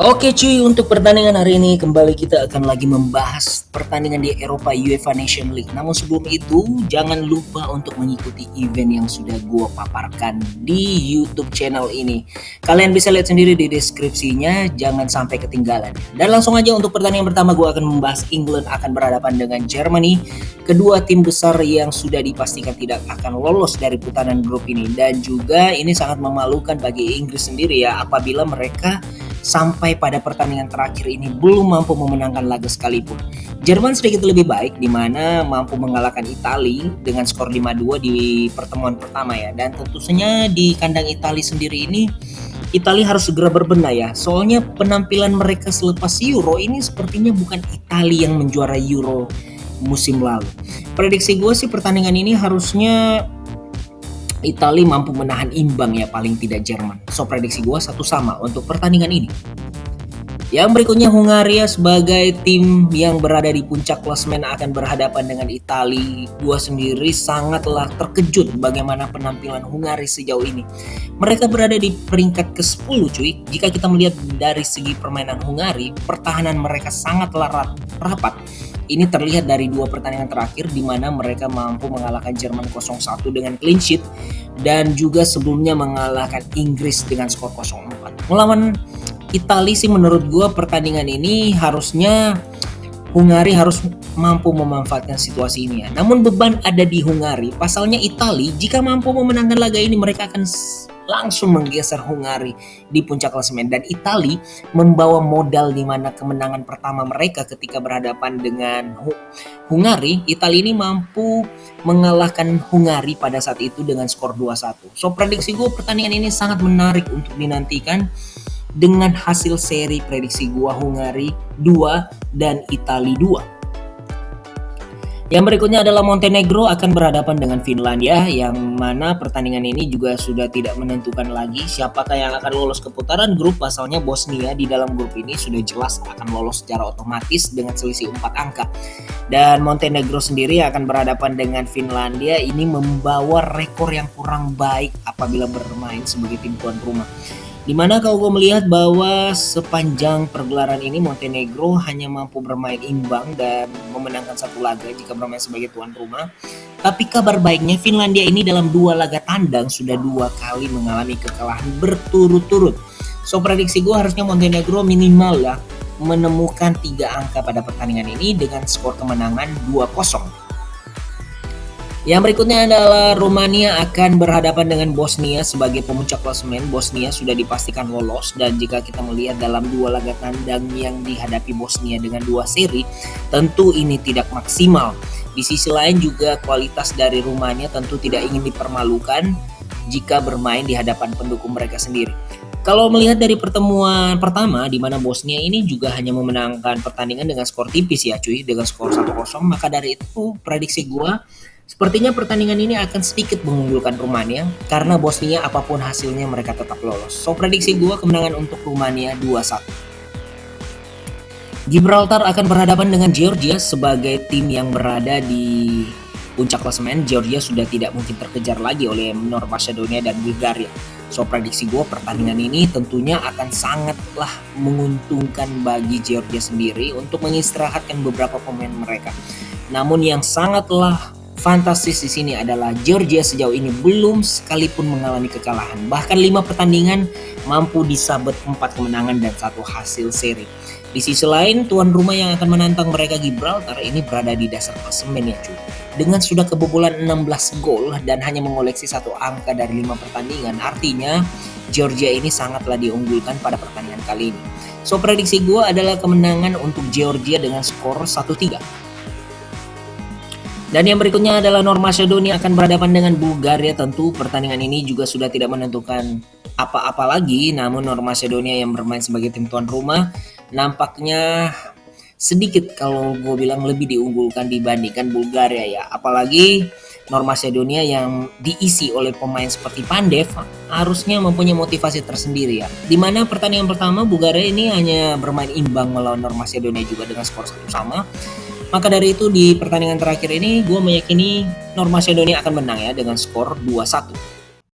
Oke cuy, untuk pertandingan hari ini kembali kita akan lagi membahas pertandingan di Eropa UEFA Nation League. Namun sebelum itu, jangan lupa untuk mengikuti event yang sudah gue paparkan di YouTube channel ini. Kalian bisa lihat sendiri di deskripsinya, jangan sampai ketinggalan. Dan langsung aja untuk pertandingan pertama gue akan membahas England akan berhadapan dengan Germany. Kedua tim besar yang sudah dipastikan tidak akan lolos dari putaran grup ini. Dan juga ini sangat memalukan bagi Inggris sendiri ya, apabila mereka sampai pada pertandingan terakhir ini belum mampu memenangkan laga sekalipun. Jerman sedikit lebih baik di mana mampu mengalahkan Italia dengan skor 5-2 di pertemuan pertama ya. Dan tentu saja di kandang Italia sendiri ini Italia harus segera berbenah ya. Soalnya penampilan mereka selepas Euro ini sepertinya bukan Italia yang menjuara Euro musim lalu. Prediksi gue sih pertandingan ini harusnya Italia mampu menahan imbang ya, paling tidak Jerman. So prediksi gue 1-1 untuk pertandingan ini. Yang berikutnya Hungaria sebagai tim yang berada di puncak klasemen akan berhadapan dengan Italia. Gue sendiri sangatlah terkejut bagaimana penampilan Hungaria sejauh ini. Mereka berada di peringkat ke-10 cuy. Jika kita melihat dari segi permainan Hungaria, pertahanan mereka sangatlah rapat. Ini terlihat dari dua pertandingan terakhir di mana mereka mampu mengalahkan Jerman 0-1 dengan clean sheet dan juga sebelumnya mengalahkan Inggris dengan skor 0-4. Melawan Italia sih menurut gue pertandingan ini harusnya Hungaria harus mampu memanfaatkan situasi ini ya. Namun beban ada di Hungaria. Pasalnya Italia jika mampu memenangkan laga ini mereka akan langsung menggeser Hungaria di puncak klasemen, dan Italia membawa modal di mana kemenangan pertama mereka ketika berhadapan dengan Hungaria. Italia ini mampu mengalahkan Hungaria pada saat itu dengan skor 2-1. So prediksi gue pertandingan ini sangat menarik untuk dinantikan dengan hasil seri prediksi gue Hungaria 2 dan Italia 2. Yang berikutnya adalah Montenegro akan berhadapan dengan Finlandia, yang mana pertandingan ini juga sudah tidak menentukan lagi siapakah yang akan lolos ke putaran grup. Pasalnya Bosnia di dalam grup ini sudah jelas akan lolos secara otomatis dengan selisih 4 angka. Dan Montenegro sendiri akan berhadapan dengan Finlandia. Ini membawa rekor yang kurang baik apabila bermain sebagai tim tuan rumah. Dimana kalau gue melihat bahwa sepanjang pergelaran ini Montenegro hanya mampu bermain imbang dan memenangkan satu laga jika bermain sebagai tuan rumah. Tapi kabar baiknya Finlandia ini dalam 2 laga tandang sudah 2 kali mengalami kekalahan berturut-turut. So prediksi gue harusnya Montenegro minimal ya menemukan 3 angka pada pertandingan ini dengan skor kemenangan 2-0. Yang berikutnya adalah Rumania akan berhadapan dengan Bosnia sebagai pemuncak klasemen. Bosnia sudah dipastikan lolos, dan jika kita melihat dalam 2 laga tandang yang dihadapi Bosnia dengan 2 seri, tentu ini tidak maksimal. Di sisi lain juga kualitas dari Rumania tentu tidak ingin dipermalukan jika bermain di hadapan pendukung mereka sendiri. Kalau melihat dari pertemuan pertama di mana Bosnia ini juga hanya memenangkan pertandingan dengan skor tipis ya cuy, dengan skor 1-0, maka dari itu prediksi gua sepertinya pertandingan ini akan sedikit mengunggulkan Rumania karena Bosnia apapun hasilnya mereka tetap lolos. So prediksi gue kemenangan untuk Rumania 2-1. Gibraltar akan berhadapan dengan Georgia sebagai tim yang berada di puncak klasemen. Georgia sudah tidak mungkin terkejar lagi oleh North Macedonia dan Bulgaria. So prediksi gue pertandingan ini tentunya akan sangatlah menguntungkan bagi Georgia sendiri untuk mengistirahatkan beberapa pemain mereka. Namun yang sangatlah fantastis di sini adalah Georgia sejauh ini belum sekalipun mengalami kekalahan. Bahkan 5 pertandingan mampu disabet 4 kemenangan dan 1 hasil seri. Di sisi lain, tuan rumah yang akan menantang mereka Gibraltar ini berada di dasar klasemen ya cuy. Dengan sudah kebobolan 16 gol dan hanya mengoleksi 1 angka dari 5 pertandingan, artinya Georgia ini sangatlah diunggulkan pada pertandingan kali ini. So prediksi gue adalah kemenangan untuk Georgia dengan skor 1-3. Dan yang berikutnya adalah North Macedonia akan berhadapan dengan Bulgaria. Tentu pertandingan ini juga sudah tidak menentukan apa-apa lagi. Namun North Macedonia yang bermain sebagai tim tuan rumah nampaknya sedikit kalau gue bilang lebih diunggulkan dibandingkan Bulgaria ya. Apalagi North Macedonia yang diisi oleh pemain seperti Pandev harusnya mempunyai motivasi tersendiri ya. Dimana pertandingan pertama Bulgaria ini hanya bermain imbang melawan North Macedonia juga dengan skor 1-1. Maka dari itu di pertandingan terakhir ini gue meyakini North Macedonia akan menang ya dengan skor 2-1.